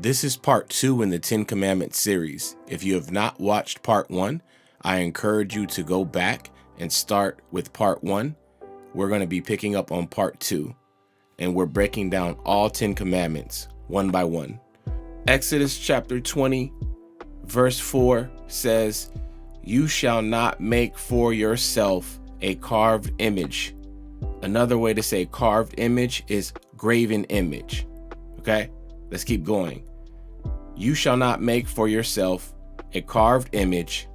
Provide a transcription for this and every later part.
This is part 2 in the 10 Commandments series. If you have not watched part 1, I encourage you to go back and start with part 1. We're going to be picking up on part 2, and we're breaking down all 10 commandments one by one. Exodus chapter 20, verse 4 says, "You shall not make for yourself a carved image." Another way to say carved image is graven image. Okay, let's keep going. "You shall not make for yourself a carved image,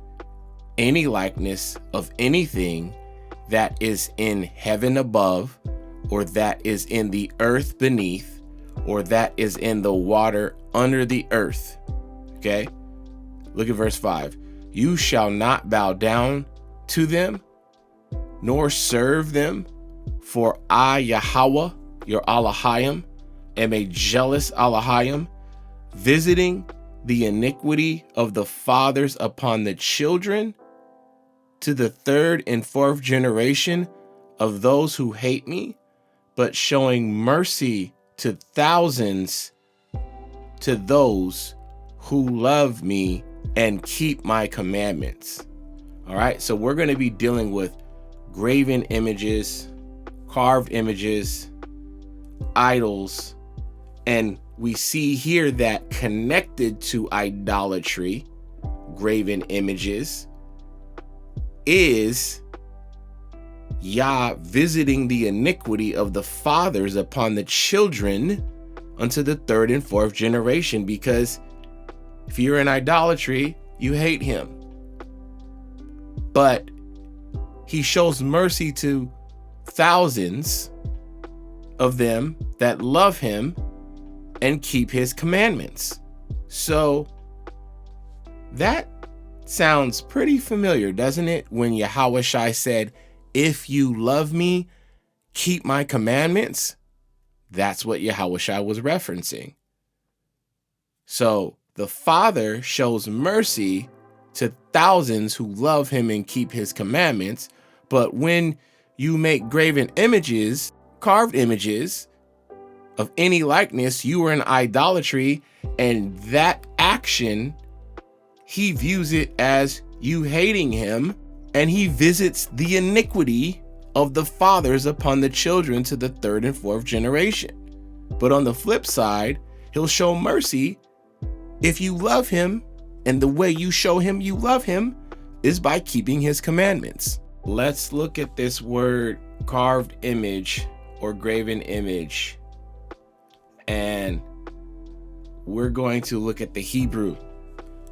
any likeness of anything that is in heaven above, or that is in the earth beneath, or that is in the water under the earth." Okay, look at verse 5. "You shall not bow down to them, nor serve them, for I, Yahweh, your Elohim, am a jealous Elohim, visiting the iniquity of the fathers upon the children to the 3rd and 4th generation of those who hate me, but showing mercy to thousands, to those who love me and keep my commandments." All right, so we're going to be dealing with graven images, carved images, idols, and we see here that connected to idolatry, graven images, is Yah visiting the iniquity of the fathers upon the children unto the 3rd and 4th generation, because if you're in idolatry, you hate him. But he shows mercy to thousands of them that love him and keep his commandments. So that sounds pretty familiar, doesn't it? When Yahweh Shai said, "If you love me, keep my commandments." That's what Yahweh Shai was referencing. So the Father shows mercy to thousands who love him and keep his commandments. But when you make graven images, carved images of any likeness, you are in idolatry, and that action, he views it as you hating him, and he visits the iniquity of the fathers upon the children to the 3rd and 4th generation. But on the flip side, he'll show mercy if you love him, and the way you show him you love him is by keeping his commandments. Let's look at this word carved image or graven image, and we're going to look at the Hebrew.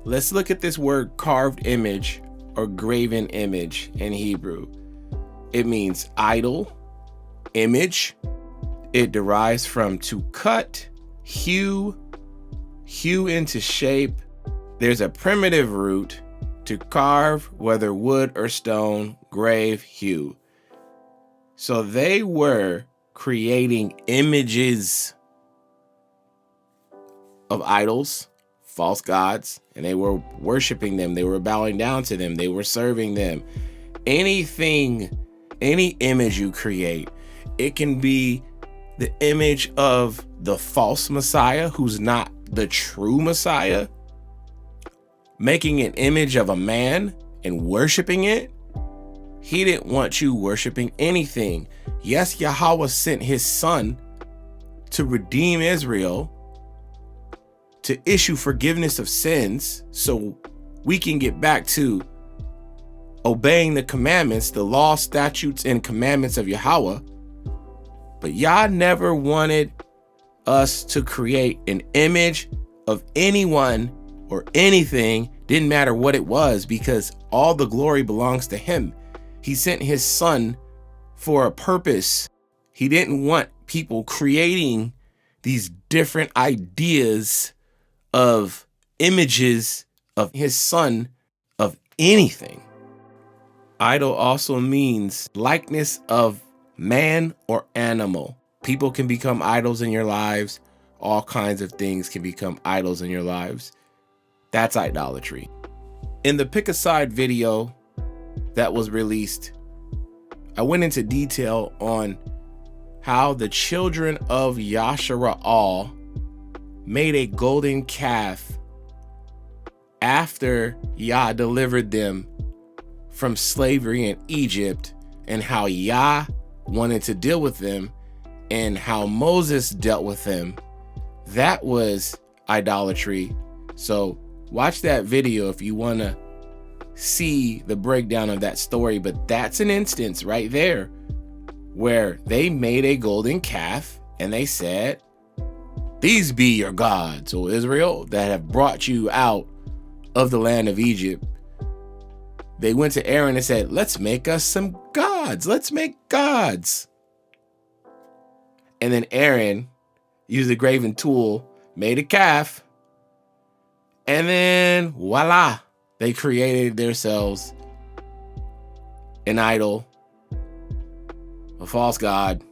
Let's look at this word carved image or graven image in Hebrew. It means idol, image. It derives from to cut, hew into shape. There's a primitive root to carve, whether wood or stone, grave, hew. So they were creating images of idols, false gods, and they were worshiping them. They were bowing down to them. They were serving them. Anything, any image you create, it can be the image of the false Messiah who's not the true Messiah, making an image of a man and worshiping it. He didn't want you worshiping anything. Yes, Yahweh sent his son to redeem Israel, to issue forgiveness of sins so we can get back to obeying the commandments, the law, statutes, and commandments of Yahweh. But Yah never wanted us to create an image of anyone or anything, didn't matter what it was, because all the glory belongs to him. He sent his son for a purpose. He didn't want people creating these different ideas of images of his son of anything. Idol also means likeness of man or animal. People can become idols in your lives. All kinds of things can become idols in your lives. That's idolatry. In the Pick a Side video that was released, I went into detail on how the children of Yashara'al made a golden calf after Yah delivered them from slavery in Egypt, and how Yah wanted to deal with them and how Moses dealt with them, that was idolatry. So watch that video if you want to see the breakdown of that story. But that's an instance right there where they made a golden calf and they said, "These be your gods, O Israel, that have brought you out of the land of Egypt." They went to Aaron and said, "Let's make us some gods. Let's make gods." And then Aaron used a graven tool, made a calf, and then voila, they created themselves an idol, a false god.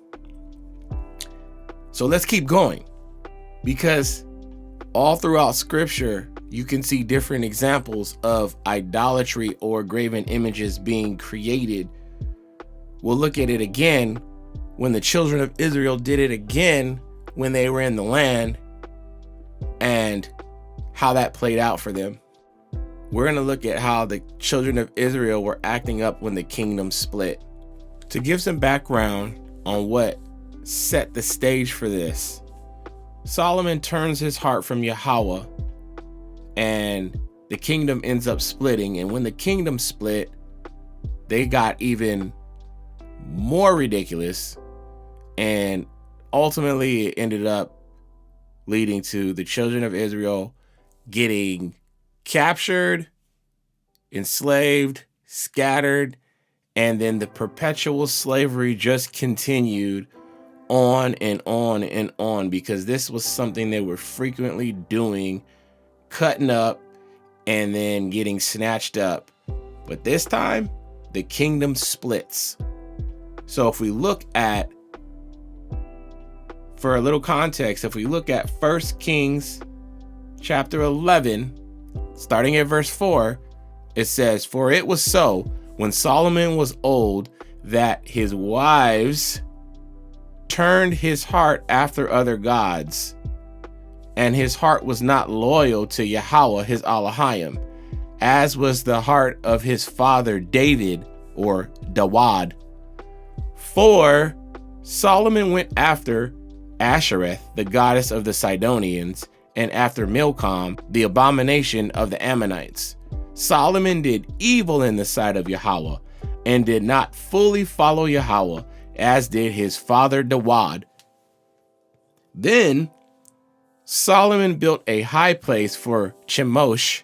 So let's keep going, because all throughout scripture, you can see different examples of idolatry or graven images being created. We'll look at it again when the children of Israel did it again when they were in the land, and how that played out for them. We're going to look at how the children of Israel were acting up when the kingdom split. To give some background on what set the stage for this, Solomon turns his heart from Yahweh, and the kingdom ends up splitting. And when the kingdom split, they got even more ridiculous, and ultimately it ended up leading to the children of Israel getting captured, enslaved, scattered, and then the perpetual slavery just continued on and on and on, because this was something they were frequently doing, cutting up and then getting snatched up. But this time, the kingdom splits. So if we look at, for a little context, if we look at 1 Kings chapter 11, starting at verse 4, it says, "For it was so, when Solomon was old, that his wives turned his heart after other gods, and his heart was not loyal to Yahweh his Elohim, as was the heart of his father David," or Dawad. "For Solomon went after Ashereth, the goddess of the Sidonians, and after Milcom, the abomination of the Ammonites. Solomon did evil in the sight of Yahweh, and did not fully follow Yahweh, as did his father Dawad. Then Solomon built a high place for Chemosh,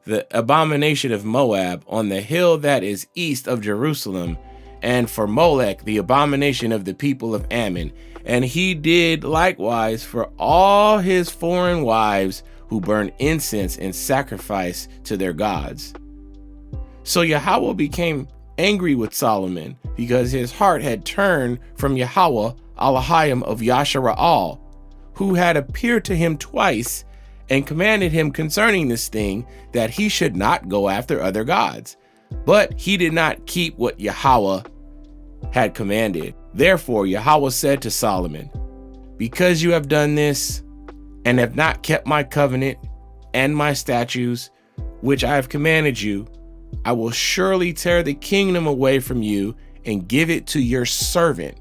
the abomination of Moab, on the hill that is east of Jerusalem, and for Molech, the abomination of the people of Ammon. And he did likewise for all his foreign wives who burned incense and sacrifice to their gods. So Yahweh became angry with Solomon, because his heart had turned from Yahweh Elohim of Yashara'al, who had appeared to him twice and commanded him concerning this thing, that he should not go after other gods. But he did not keep what Yahweh had commanded. Therefore Yahweh said to Solomon, because you have done this and have not kept my covenant and my statutes, which I have commanded you, I will surely tear the kingdom away from you and give it to your servant.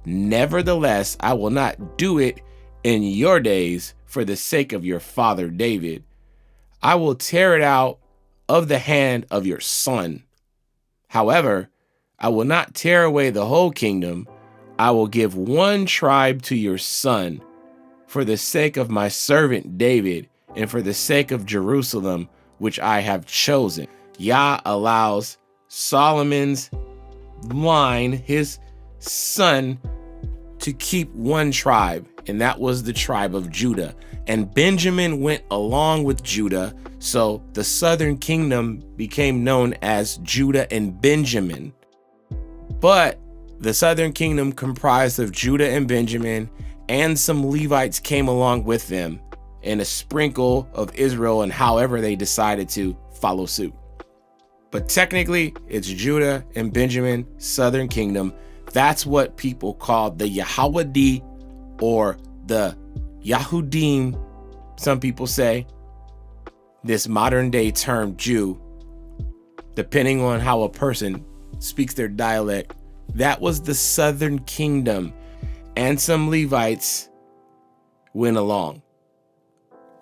Nevertheless, I will not do it in your days for the sake of your father David. I will tear it out of the hand of your son. However, I will not tear away the whole kingdom. I will give one tribe to your son, for the sake of my servant David, and for the sake of Jerusalem, which I have chosen. Yah allows Solomon's line, his son, to keep one tribe, and that was the tribe of Judah. And Benjamin went along with Judah, so the southern kingdom became known as Judah and Benjamin. But the southern kingdom comprised of Judah and Benjamin, and some Levites came along with them, and a sprinkle of Israel, and however they decided to follow suit. But technically, it's Judah and Benjamin, southern kingdom. That's what people call the Yahweh or the Yahudim some people say this modern day term Jew, depending on how a person speaks their dialect, that was the southern kingdom, and some Levites went along.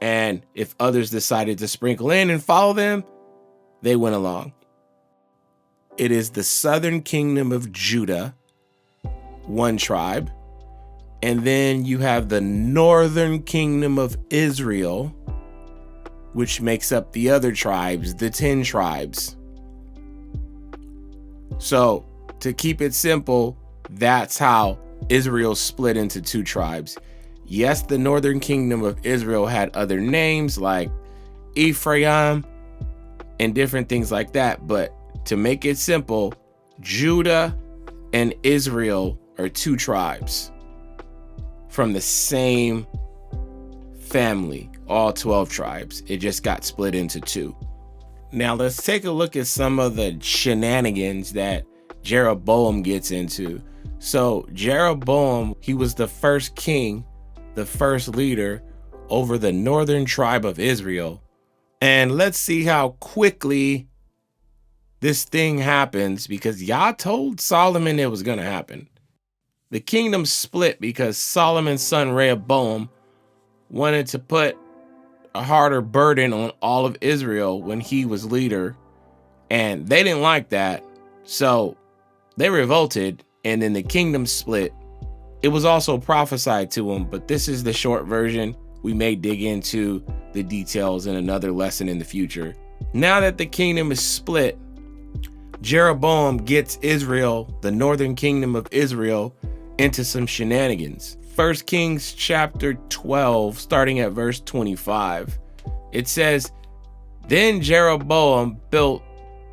And if others decided to sprinkle in and follow them, they went along. It is the southern kingdom of Judah, one tribe. And then you have the northern kingdom of Israel, which makes up the other tribes, the 10 tribes. So to keep it simple, that's how Israel split into 2 tribes. Yes, the northern kingdom of Israel had other names like Ephraim and different things like that. But to make it simple, Judah and Israel are 2 tribes from the same family, all 12 tribes. It just got split into 2. Now let's take a look at some of the shenanigans that Jeroboam gets into. So Jeroboam, he was the first king, the first leader over the northern tribe of Israel. And let's see how quickly this thing happens, because Yah told Solomon it was going to happen. The kingdom split because Solomon's son Rehoboam wanted to put a harder burden on all of Israel when he was leader, and they didn't like that. So they revolted, and then the kingdom split. It was also prophesied to him, but this is the short version. We may dig into the details in another lesson in the future. Now that the kingdom is split, Jeroboam gets Israel, the northern kingdom of Israel, into some shenanigans. 1 Kings chapter 12, starting at verse 25. It says, "Then Jeroboam built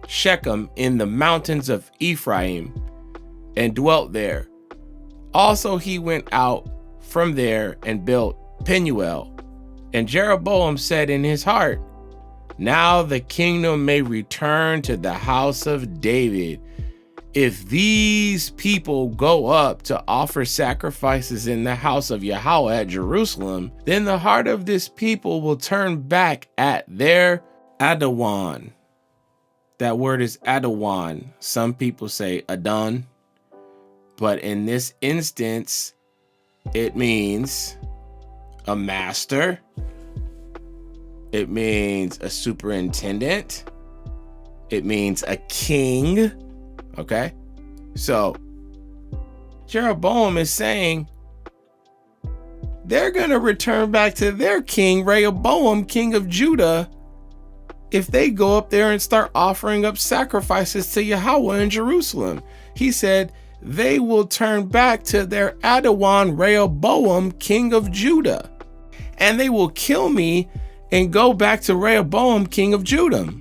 Shechem in the mountains of Ephraim and dwelt there. Also he went out from there and built Penuel. And Jeroboam said in his heart, now the kingdom may return to the house of David. If these people go up to offer sacrifices in the house of Yahweh at Jerusalem, then the heart of this people will turn back at their Adawan." That word is Adawan. Some people say Adon, but in this instance, it means a master. It means a superintendent. It means a king. Okay, so Jeroboam is saying they're going to return back to their king, Rehoboam, king of Judah, if they go up there and start offering up sacrifices to Yahweh in Jerusalem. He said they will turn back to their Adawan, Rehoboam, king of Judah, and they will kill me and go back to Rehoboam, king of Judah.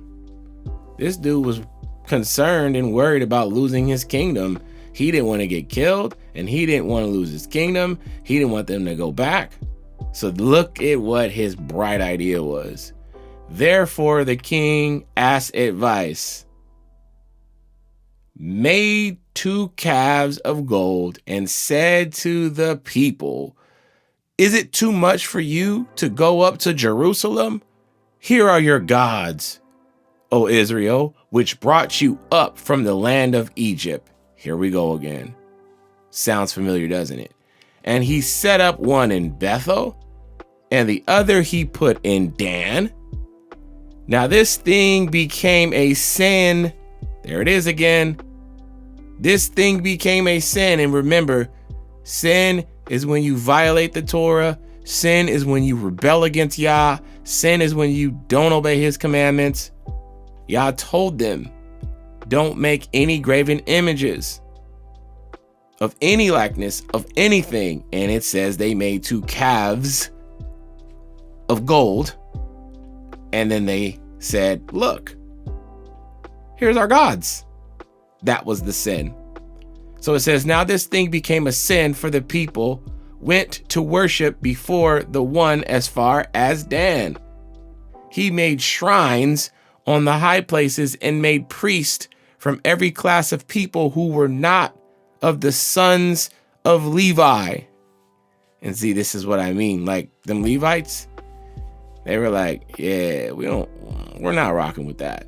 This dude was concerned and worried about losing his kingdom. He didn't want to get killed, and he didn't want to lose his kingdom. He didn't want them to go back. So look at what his bright idea was. Therefore, the king asked advice, made 2 calves of gold, and said to the people, is it too much for you to go up to Jerusalem? Here are your gods, O Israel, which brought you up from the land of Egypt. Here we go again. Sounds familiar, doesn't it? And he set up one in Bethel, and the other he put in Dan. Now this thing became a sin. There it is again. This thing became a sin. And remember, sin is when you violate the Torah. Sin is when you rebel against Yah. Sin is when you don't obey his commandments. Yah told them, don't make any graven images of any likeness of anything. And it says they made 2 calves of gold. And then they said, look, here's our gods. That was the sin. So it says, now this thing became a sin, for the people went to worship before the one as far as Dan. He made shrines on the high places and made priests from every class of people who were not of the sons of Levi. And see, this is what I mean. Like them Levites, They were like, yeah, we're not rocking with that.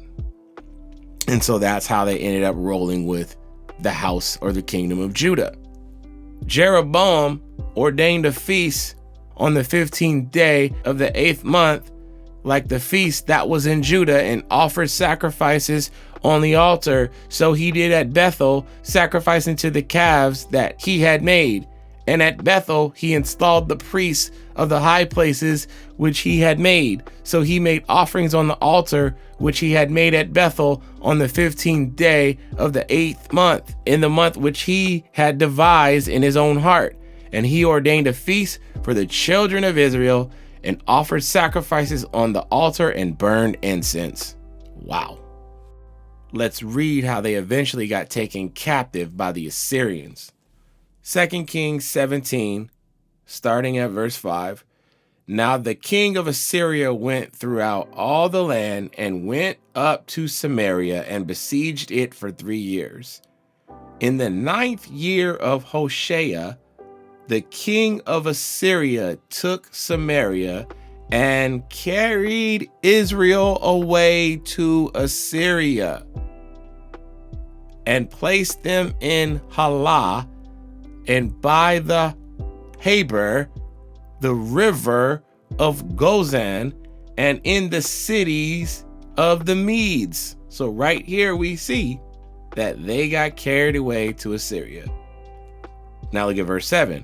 And so that's how they ended up rolling with the house or the kingdom of Judah. Jeroboam ordained a feast on the 15th day of the 8th month, like the feast that was in Judah, and offered sacrifices on the altar. So he did at Bethel, sacrificing to the calves that he had made. And at Bethel, he installed the priests of the high places which he had made. So he made offerings on the altar which he had made at Bethel on the 15th day of the 8th month, in the month which he had devised in his own heart. And he ordained a feast for the children of Israel and offered sacrifices on the altar and burned incense. Wow. Let's read how they eventually got taken captive by the Assyrians. 2 Kings 17, starting at verse 5. Now the king of Assyria went throughout all the land and went up to Samaria and besieged it for 3 years. In the 9th year of Hoshea, the king of Assyria took Samaria and carried Israel away to Assyria and placed them in Halah and by the Habor, the river of Gozan, and in the cities of the Medes. So right here we see that they got carried away to Assyria. Now look at verse 7.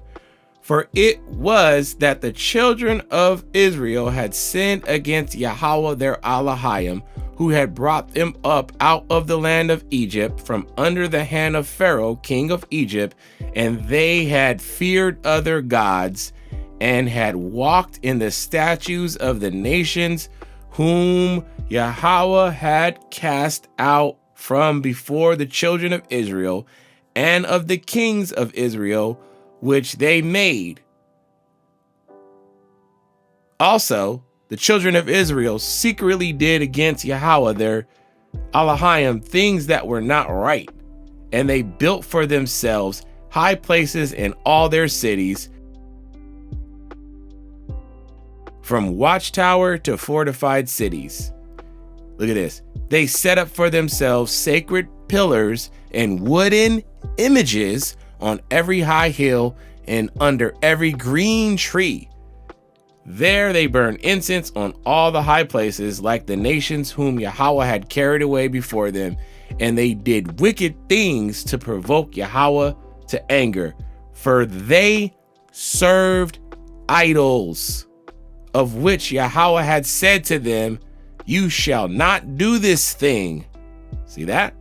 For it was that the children of Israel had sinned against Yahweh their Elohim, who had brought them up out of the land of Egypt from under the hand of Pharaoh, king of Egypt, and they had feared other gods and had walked in the statutes of the nations whom Yahweh had cast out from before the children of Israel, and of the kings of Israel, which they made. Also, the children of Israel secretly did against Yahweh their Elohim things that were not right, and they built for themselves high places in all their cities, from watchtower to fortified cities. Look at this. They set up for themselves sacred pillars and wooden images on every high hill and under every green tree. There they burned incense on all the high places, like the nations whom Yahweh had carried away before them, and they did wicked things to provoke Yahweh to anger, for they served idols, of which Yahweh had said to them, you shall not do this thing. See that?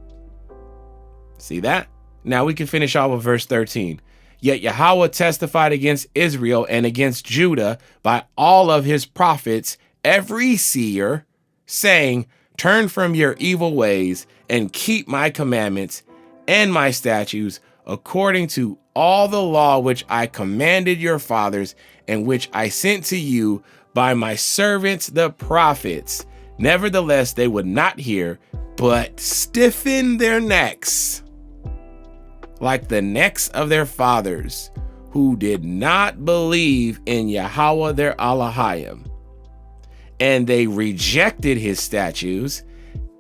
See that? Now we can finish off with verse 13. Yet Yahweh testified against Israel and against Judah by all of his prophets, every seer, saying, turn from your evil ways and keep my commandments and my statutes, according to all the law which I commanded your fathers and which I sent to you by my servants the prophets. Nevertheless, they would not hear, but stiffened their necks, like the necks of their fathers, who did not believe in Yahweh their Elohim. And they rejected his statutes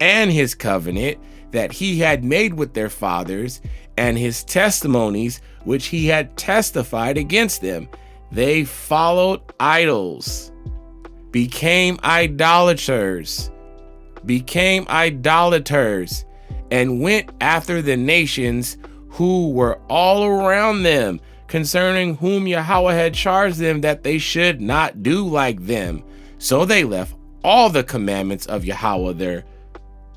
and his covenant that he had made with their fathers, and his testimonies which he had testified against them. They followed idols, became idolaters, and went after the nations who were all around them, concerning whom Yahweh had charged them that they should not do like them. So they left all the commandments of Yahweh their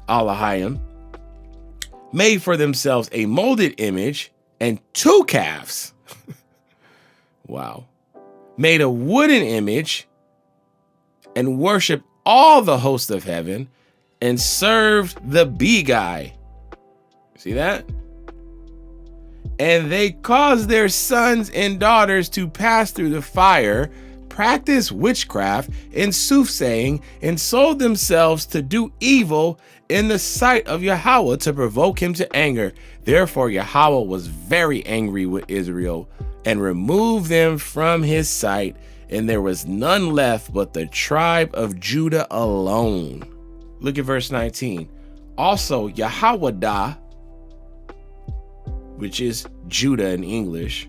Elohim, made for themselves a molded image and 2 calves. Wow. Made a wooden image and worshiped all the host of heaven and served the bee-guy. See that? And they caused their sons and daughters to pass through the fire, practice witchcraft and soothsaying, and sold themselves to do evil in the sight of Yahweh to provoke him to anger. Therefore Yahweh was very angry with Israel and removed them from his sight, and there was none left but the tribe of Judah alone. Look at verse 19. Also, Yahwadah, which is Judah in English,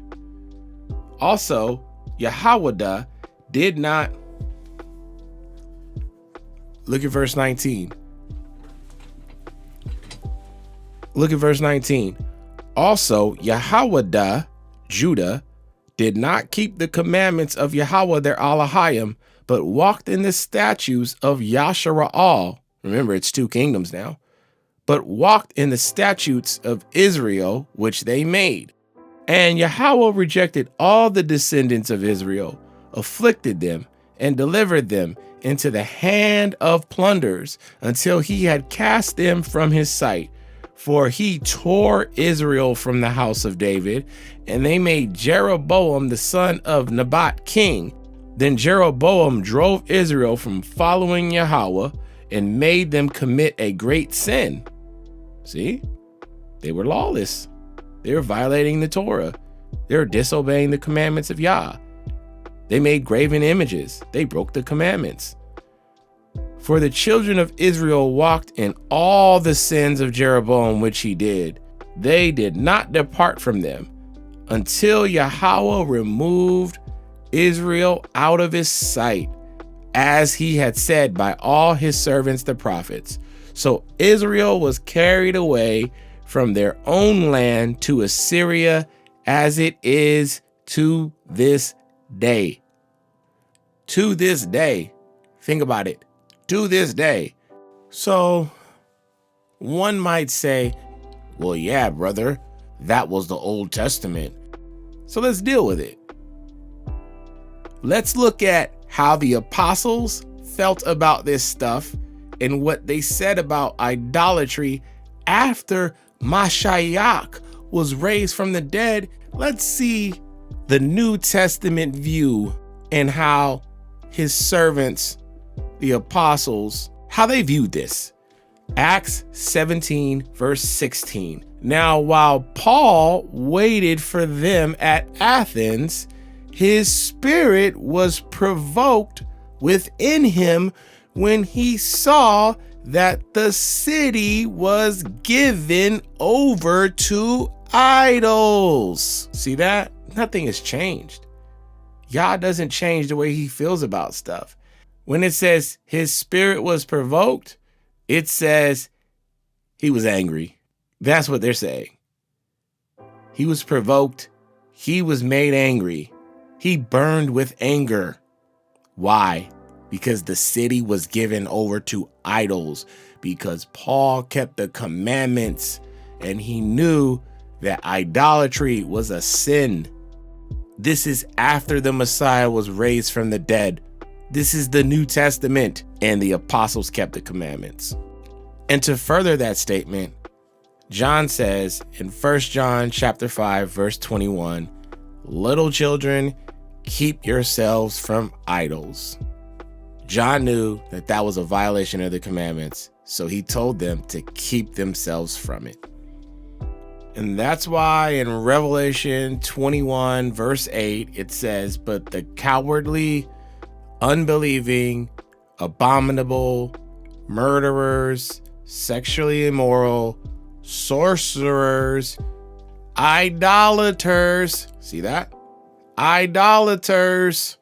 also Yahwadah did not. Look at verse 19. Look at verse 19. Also, Yahwadah, Judah, did not keep the commandments of Yahweh their Elohim, but walked in the statutes of Yashara'al. Remember, it's two kingdoms now. But walked in the statutes of Israel, which they made. And Yahweh rejected all the descendants of Israel, afflicted them, and delivered them into the hand of plunderers until he had cast them from his sight. For he tore Israel from the house of David, and they made Jeroboam the son of Nebat king. Then Jeroboam drove Israel from following Yahweh and made them commit a great sin. See, they were lawless. They were violating the Torah. They were disobeying the commandments of Yah. They made graven images. They broke the commandments. For the children of Israel walked in all the sins of Jeroboam, which he did. They did not depart from them until Yahweh removed Israel out of his sight, as he had said by all his servants the prophets. So Israel was carried away from their own land to Assyria, as it is to this day. To this day. Think about it. To this day. So one might say, well, yeah, brother, that was the Old Testament. So let's deal with it. Let's look at how the apostles felt about this stuff and what they said about idolatry after Mashiach was raised from the dead. Let's see the New Testament view and how his servants, the apostles, how they viewed this. Acts 17, verse 16. Now, while Paul waited for them at Athens, his spirit was provoked within him when he saw that the city was given over to idols. See that? Nothing has changed. Yah doesn't change the way he feels about stuff. When it says his spirit was provoked, it says he was angry. That's what they're saying. He was provoked. He was made angry. He burned with anger. Why? Because the city was given over to idols. Because Paul kept the commandments and he knew that idolatry was a sin. This is after the Messiah was raised from the dead. This is the New Testament, and the apostles kept the commandments. And to further that statement, John says in 1 John chapter 5, verse 21, little children, keep yourselves from idols. John knew that that was a violation of the commandments, so he told them to keep themselves from it. And that's why in Revelation 21, verse 8, it says, but the cowardly, unbelieving, abominable, murderers, sexually immoral, sorcerers, idolaters, see that? Idolaters,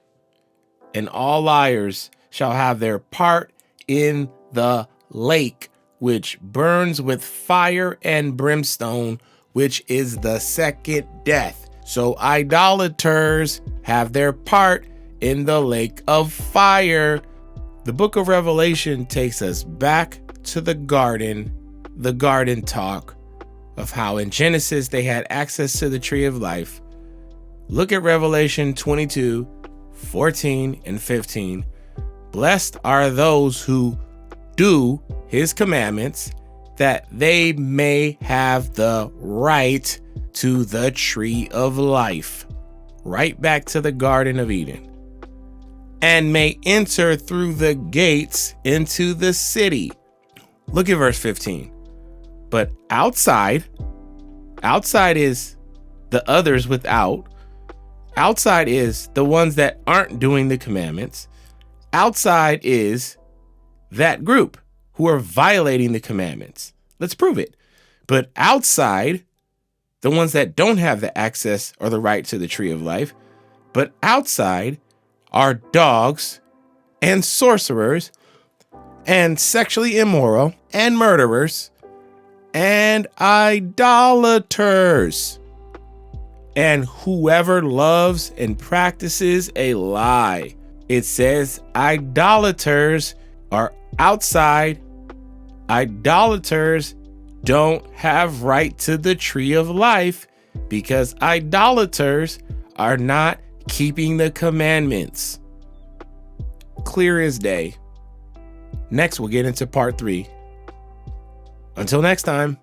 and all liars shall have their part in the lake, which burns with fire and brimstone, which is the second death. So idolaters have their part in the lake of fire. The book of Revelation takes us back to the garden talk of how in Genesis they had access to the tree of life. Look at Revelation 22, 14 and 15. Blessed are those who do his commandments, that they may have the right to the tree of life. Right back to the Garden of Eden. And may enter through the gates into the city. Look at verse 15. But outside is the others without. Outside is the ones that aren't doing the commandments. Outside is that group who are violating the commandments. Let's prove it. But outside, the ones that don't have the access or the right to the tree of life, but outside are dogs and sorcerers and sexually immoral and murderers and idolaters and whoever loves and practices a lie. It says idolaters are outside. Idolaters don't have right to the tree of life because idolaters are not keeping the commandments. Clear as day. Next, we'll get into part 3. Until next time.